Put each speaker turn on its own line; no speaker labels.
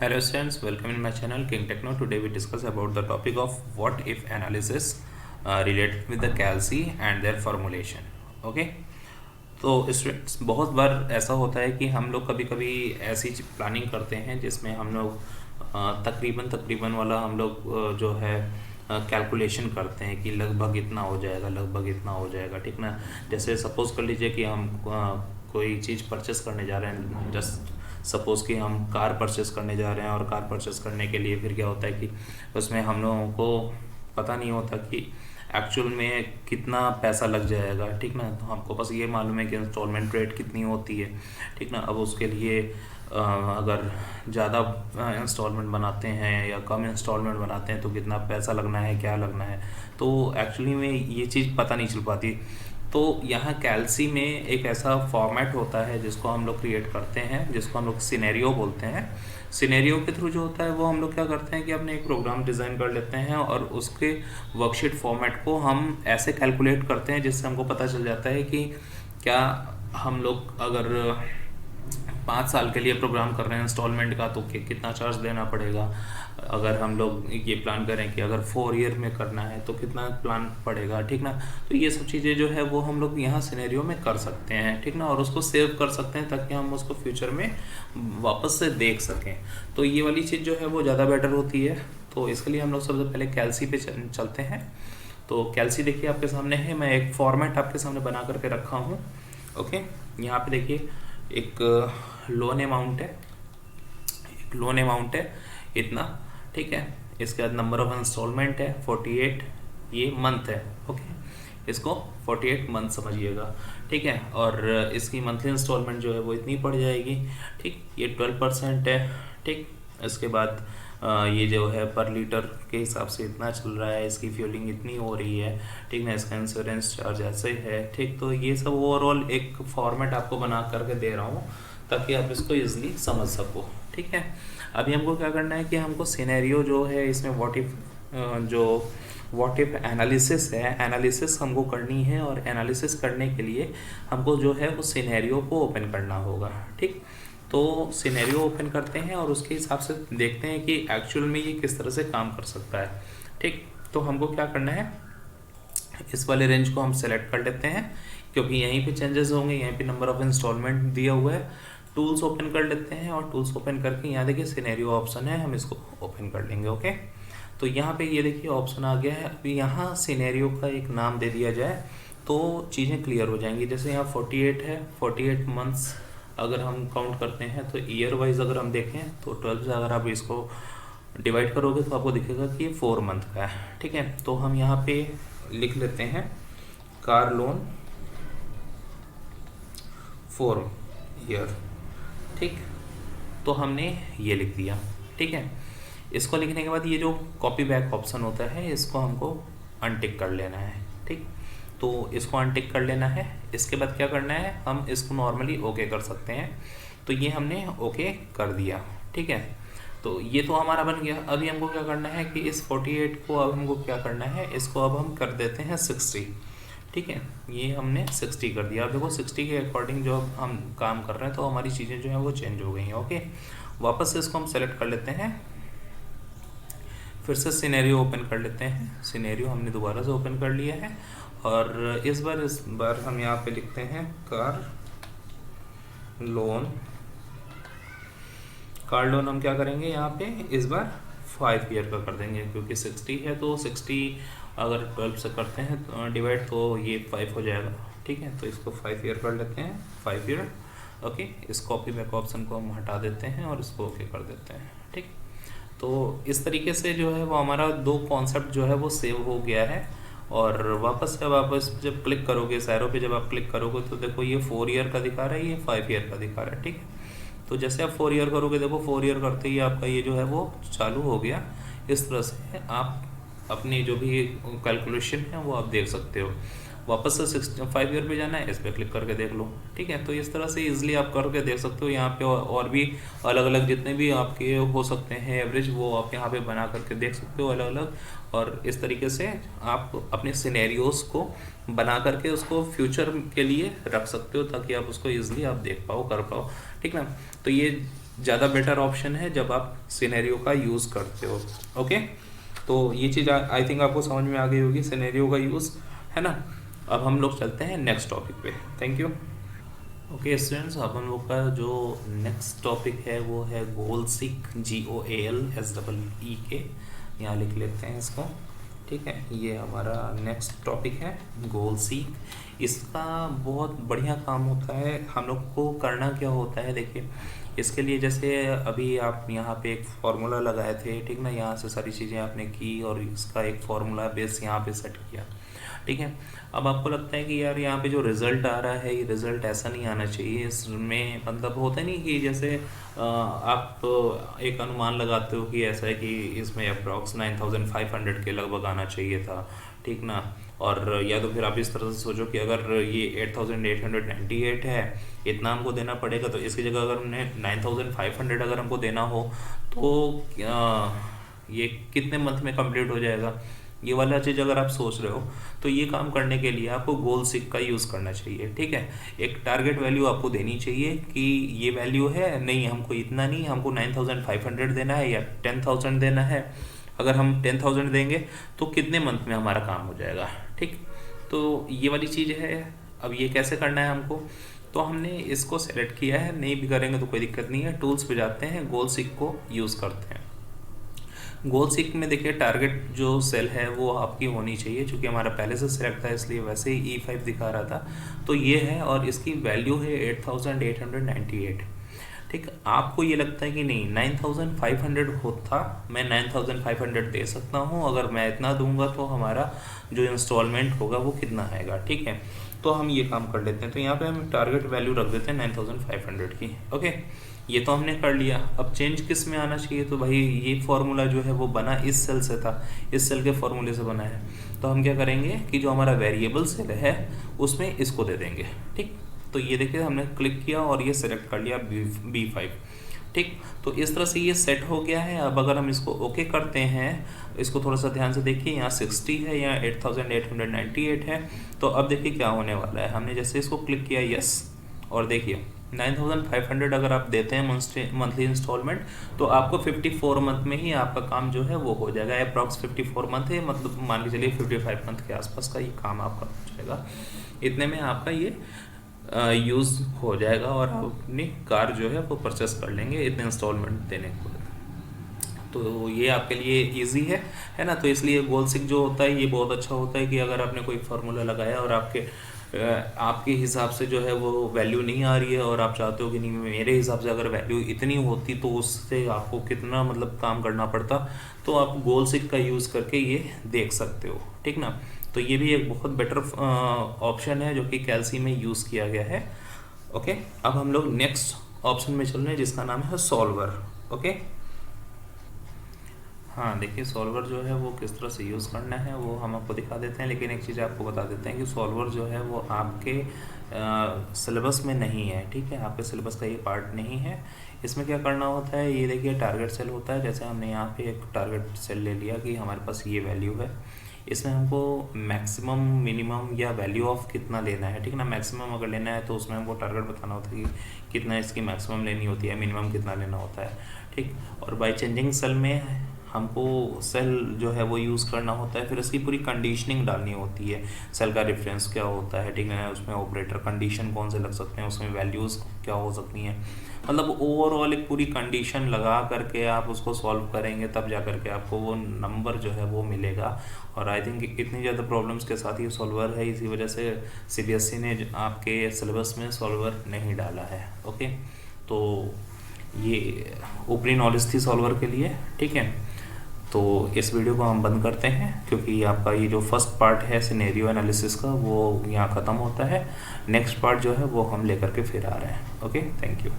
Hello students, welcome in my channel King Techno. Today we discuss about the topic of what if analysis related with the Calci and their formulation. Okay, तो students बहुत बार ऐसा होता है कि हम लोग कभी कभी ऐसी प्लानिंग करते हैं जिसमें हम लोग तकरीबन वाला हम लोग जो है कैलकुलेशन करते हैं कि लगभग इतना हो जाएगा ठीक ना। जैसे सपोज़ कर लीजिए कि हम कोई चीज़ परचेस करने जा रहे हैं। जस्ट सपोज़ कि हम कार परचेस करने जा रहे हैं और कार परचेस करने के लिए फिर क्या होता है कि उसमें हम लोगों को पता नहीं होता कि एक्चुअल में कितना पैसा लग जाएगा ठीक ना। तो हमको बस ये मालूम है कि इंस्टॉलमेंट रेट कितनी होती है ठीक ना। अब उसके लिए अगर ज़्यादा इंस्टॉलमेंट बनाते हैं या कम इंस्टॉलमेंट बनाते हैं तो कितना पैसा लगना है, क्या लगना है, तो एक्चुअली में ये चीज़ पता नहीं चल पाती। तो यहाँ कैल्सी में एक ऐसा फॉर्मेट होता है जिसको हम लोग क्रिएट करते हैं, जिसको हम लोग सिनेरियो बोलते हैं। सिनेरियो के थ्रू जो होता है वो हम लोग क्या करते हैं कि अपने एक प्रोग्राम डिज़ाइन कर लेते हैं और उसके वर्कशीट फॉर्मेट को हम ऐसे कैलकुलेट करते हैं जिससे हमको पता चल जाता है कि क्या हम लोग अगर 5 साल के लिए प्रोग्राम कर रहे हैं इंस्टॉलमेंट का तो कितना चार्ज देना पड़ेगा। अगर हम लोग ये प्लान करें कि अगर 4 ईयर में करना है तो कितना प्लान पड़ेगा ठीक ना। तो ये सब चीज़ें जो है वो हम लोग यहाँ सिनेरियो में कर सकते हैं ठीक ना, और उसको सेव कर सकते हैं ताकि हम उसको फ्यूचर में वापस से देख सकें। तो ये वाली चीज़ जो है वो ज़्यादा बेटर होती है। तो इसके लिए हम लोग सबसे पहले कैल्सी पे चलते हैं। तो कैल्सी देखिए आपके सामने है, मैं एक फॉर्मेट आपके सामने बना करके रखा हूँ। ओके, यहाँ पे देखिए एक लोन अमाउंट है इतना ठीक है। इसके बाद नंबर ऑफ इंस्टॉलमेंट है 48, ये मंथ है। ओके, इसको 48 मंथ समझिएगा ठीक है। और इसकी मंथली इंस्टॉलमेंट जो है वो इतनी पड़ जाएगी ठीक। ये 12% है ठीक। इसके बाद ये जो है पर लीटर के हिसाब से इतना चल रहा है, इसकी फ्यूलिंग इतनी हो रही है ठीक ना, इसका इंश्योरेंस चार्ज ऐसे है ठीक। तो ये सब ओवरऑल एक फॉर्मेट आपको बना करके दे रहा हूँ ताकि आप इसको ईजिली समझ सको ठीक है। अभी हमको क्या करना है कि हमको सिनेरियो जो है इसमें व्हाट इफ एनालिसिस है, एनालिसिस हमको करनी है। और एनालिसिस करने के लिए हमको जो है वो सिनेरियो को ओपन करना होगा ठीक। तो सिनेरियो ओपन करते हैं और उसके हिसाब से देखते हैं कि एक्चुअल में ये किस तरह से काम कर सकता है ठीक। तो हमको क्या करना है, इस वाले रेंज को हम सेलेक्ट कर लेते हैं क्योंकि यहीं पे चेंजेस होंगे, यहीं पे नंबर ऑफ इंस्टॉलमेंट दिया हुआ है। टूल्स ओपन कर लेते हैं और टूल्स ओपन करके यहाँ देखिए सिनेरियो ऑप्शन है, हम इसको ओपन कर लेंगे। ओके, तो यहाँ पे ये देखिए ऑप्शन आ गया है। अभी यहाँ सिनेरियो का एक नाम दे दिया जाए तो चीज़ें क्लियर हो जाएंगी। जैसे यहाँ 48 है, 48 मंथ्स अगर हम काउंट करते हैं तो ईयर वाइज अगर हम देखें तो 12 से अगर आप इसको डिवाइड करोगे तो आपको दिखेगा कि ये 4 मंथ का है ठीक है। तो हम यहाँ पे लिख लेते हैं कार लोन 4 ईयर ठीक। तो हमने ये लिख दिया ठीक है। इसको लिखने के बाद ये जो कॉपी बैक ऑप्शन होता है इसको हमको अनटिक कर लेना है ठीक। तो इसको अनटिक कर लेना है। इसके बाद क्या करना है, हम इसको नॉर्मली ओके कर सकते हैं। तो ये हमने ओके कर दिया ठीक है। तो ये तो हमारा बन गया। अभी हमको क्या करना है कि इस 48 को अब हमको क्या करना है, इसको अब हम कर देते हैं 60 ठीक है। ये हमने 60 कर दिया। अब देखो 60 के अकॉर्डिंग जो हम काम कर रहे हैं तो हमारी चीज़ें जो हैं वो चेंज हो गई हैं। ओके, वापस से इसको हम सेलेक्ट कर लेते हैं, फिर से सिनेरियो ओपन कर लेते हैं। सिनेरियो हमने दोबारा से ओपन कर लिया है और इस बार हम यहाँ पे लिखते हैं कार लोन हम क्या करेंगे यहाँ पे इस बार 5 ईयर का कर देंगे क्योंकि 60 है तो 60 अगर 12 से करते हैं तो डिवाइड तो ये 5 हो जाएगा ठीक है। तो इसको 5 ईयर कर लेते हैं, 5 ईयर। ओके, इस कॉपी बैक ऑप्शन को हम हटा देते हैं और इसको ओके कर देते हैं ठीक। तो इस तरीके से जो है वो हमारा 2 कॉन्सेप्ट जो है वो सेव हो गया है। और वापस जब क्लिक करोगे इस एरो पे, जब आप क्लिक करोगे तो देखो ये 4 ईयर का दिखा रहा है, ये 5 ईयर का दिखा रहा है ठीक है। तो जैसे आप 4 ईयर करोगे, देखो 4 ईयर करते ही आपका ये जो है वो चालू हो गया। इस तरह से आप अपनी जो भी कैलकुलेशन है वो आप देख सकते हो। वापस से 5 ईयर पे जाना है, इस पर क्लिक करके देख लो ठीक है। तो इस तरह से इजीली आप करके देख सकते हो। यहाँ पे और भी अलग अलग जितने भी आपके हो सकते हैं एवरेज, वो आप यहाँ पे बना करके देख सकते हो अलग अलग। और इस तरीके से आप अपने सिनेरियोज को बना करके उसको फ्यूचर के लिए रख सकते हो ताकि आप उसको ईजिली आप देख पाओ, कर पाओ ठीक ना। तो ये ज़्यादा बेटर ऑप्शन है जब आप सिनेरियो का यूज़ करते हो। ओके, तो ये चीज़ आई थिंक आपको समझ में आ गई होगी, सिनेरियो का यूज़, है ना। अब हम लोग चलते हैं नेक्स्ट टॉपिक पे। Thank you. ओके स्टूडेंट्स, अब हम लोग का जो नेक्स्ट टॉपिक है वो है गोल सीक, GOALSEE, यहाँ लिख लेते हैं इसको। ठीक है, ये हमारा नेक्स्ट टॉपिक है गोल सीक। इसका बहुत बढ़िया काम होता है। हम लोग को करना क्या होता है, देखिए इसके लिए जैसे अभी आप यहाँ पे एक फार्मूला लगाए थे, ठीक ना, यहाँ से सारी चीज़ें आपने की और इसका एक फार्मूला बेस यहाँ पे सेट किया, ठीक है। अब आपको लगता है कि यार यहाँ पे जो रिज़ल्ट आ रहा है ये रिज़ल्ट ऐसा नहीं आना चाहिए, इसमें मतलब होता नहीं कि जैसे आप एक अनुमान लगाते हो कि ऐसा है कि इसमें अप्रॉक्स 9500 के लगभग आना चाहिए था, ठीक ना। और या तो फिर आप इस तरह से सोचो कि अगर ये 8898 है, इतना हमको देना पड़ेगा, तो इसकी जगह अगर हमने 9500 अगर हमको देना हो तो ये कितने मंथ में कंप्लीट हो जाएगा, ये वाला चीज़ अगर आप सोच रहे हो तो ये काम करने के लिए आपको गोल सीक का यूज़ करना चाहिए, ठीक है। एक टारगेट वैल्यू आपको देनी चाहिए कि ये वैल्यू है, नहीं हमको इतना नहीं, हमको 9500 देना है या 10,000 देना है। अगर हम 10,000 देंगे तो कितने मंथ में हमारा काम हो जाएगा, ठीक। तो ये वाली चीज़ है। अब ये कैसे करना है हमको, तो हमने इसको सेलेक्ट किया है, नहीं भी करेंगे तो कोई दिक्कत नहीं है। टूल्स पे जाते हैं, गोल सीक को यूज़ करते हैं। गोल सीक में देखिए टारगेट जो सेल है वो आपकी होनी चाहिए, क्योंकि हमारा पहले से सिलेक्ट था इसलिए वैसे ही E5 दिखा रहा था, तो ये है और इसकी वैल्यू है 8898। ठीक, आपको ये लगता है कि नहीं 9500 होता, मैं 9500 दे सकता हूँ, अगर मैं इतना दूंगा तो हमारा जो इंस्टॉलमेंट होगा वो कितना आएगा, ठीक है। तो हम ये काम कर लेते हैं, तो यहाँ पे हम टारगेट वैल्यू रख देते हैं 9500 की। ओके, ये तो हमने कर लिया। अब चेंज किस में आना चाहिए, तो भाई ये फॉर्मूला जो है वो बना इस सेल से था, इस सेल के फॉर्मूले से बना है, तो हम क्या करेंगे कि जो हमारा वेरिएबल सेल है उसमें इसको दे देंगे, ठीक। तो ये देखिए हमने क्लिक किया और ये सेलेक्ट कर लिया B5, ठीक। तो इस तरह से ये सेट हो गया है। अब अगर हम इसको ओके करते हैं, इसको थोड़ा सा ध्यान से देखिए, यहाँ 60 है, यहाँ 8898 है। तो अब देखिए क्या होने वाला है, हमने जैसे इसको क्लिक किया यस, और देखिए 9500 अगर आप देते हैं मंथली इंस्टॉलमेंट, तो आपको 54 मंथ में ही आपका काम जो है वो हो जाएगा। अप्रॉक्स 54 मंथ है, मतलब मान के चलिए 55 मंथ के आसपास का ये काम आपका हो जाएगा। इतने में आपका ये यूज़ हो जाएगा और आप अपनी कार जो है वो परचेस कर लेंगे इतने इंस्टॉलमेंट देने के बाद। तो ये आपके लिए इजी है ना। तो इसलिए गोल सीक जो होता है ये बहुत अच्छा होता है कि अगर आपने कोई फार्मूला लगाया और आपके हिसाब से जो है वो वैल्यू नहीं आ रही है और आप चाहते हो कि नहीं मेरे हिसाब से अगर वैल्यू इतनी होती तो उससे आपको कितना मतलब काम करना पड़ता, तो आप गोल सीक का यूज़ करके ये देख सकते हो, ठीक ना। तो ये भी एक बहुत बेटर ऑप्शन है जो कि कैल्सी में यूज़ किया गया है। ओके, अब हम लोग नेक्स्ट ऑप्शन में चल रहे हैं जिसका नाम है सॉल्वर। ओके, हाँ देखिए सॉल्वर जो है वो किस तरह से यूज़ करना है वो हम आपको दिखा देते हैं, लेकिन एक चीज़ आपको बता देते हैं कि सॉल्वर जो है वो आपके सिलेबस में नहीं है, ठीक है। आपके सिलेबस का ये पार्ट नहीं है। इसमें क्या करना होता है, ये देखिए टारगेट सेल होता है। जैसे हमने यहाँ पे एक टारगेट सेल ले लिया कि हमारे पास ये वैल्यू है, इसमें हमको मैक्सिमम मिनिमम या वैल्यू ऑफ कितना लेना है, ठीक है ना। मैक्सिमम अगर लेना है तो उसमें हमको टारगेट बताना होता है कि कितना इसकी मैक्सिमम लेनी होती है, मिनिमम कितना लेना होता है, ठीक। और बाय चेंजिंग सेल में हमको सेल जो है वो यूज़ करना होता है, फिर इसकी पूरी कंडीशनिंग डालनी होती है, सेल का रेफरेंस क्या होता है, ठीक है, उसमें ऑपरेटर कंडीशन कौन से लग सकते हैं, उसमें वैल्यूज़ क्या हो सकती हैं, मतलब ओवरऑल एक पूरी कंडीशन लगा करके आप उसको सॉल्व करेंगे तब जा करके आपको वो नंबर जो है वो मिलेगा। और आई थिंक इतनी ज़्यादा प्रॉब्लम्स के साथ ये सॉल्वर है, इसी वजह से CBSE ने आपके सिलेबस में सॉल्वर नहीं डाला है। ओके, तो ये ऊपरी नॉलेज थी सॉल्वर के लिए, ठीक है। तो इस वीडियो को हम बंद करते हैं क्योंकि आपका ये जो फर्स्ट पार्ट है सिनेरियो एनालिसिस का वो यहाँ ख़त्म होता है। नेक्स्ट पार्ट जो है वो हम लेकर के फिर आ रहे हैं। Okay, thank you.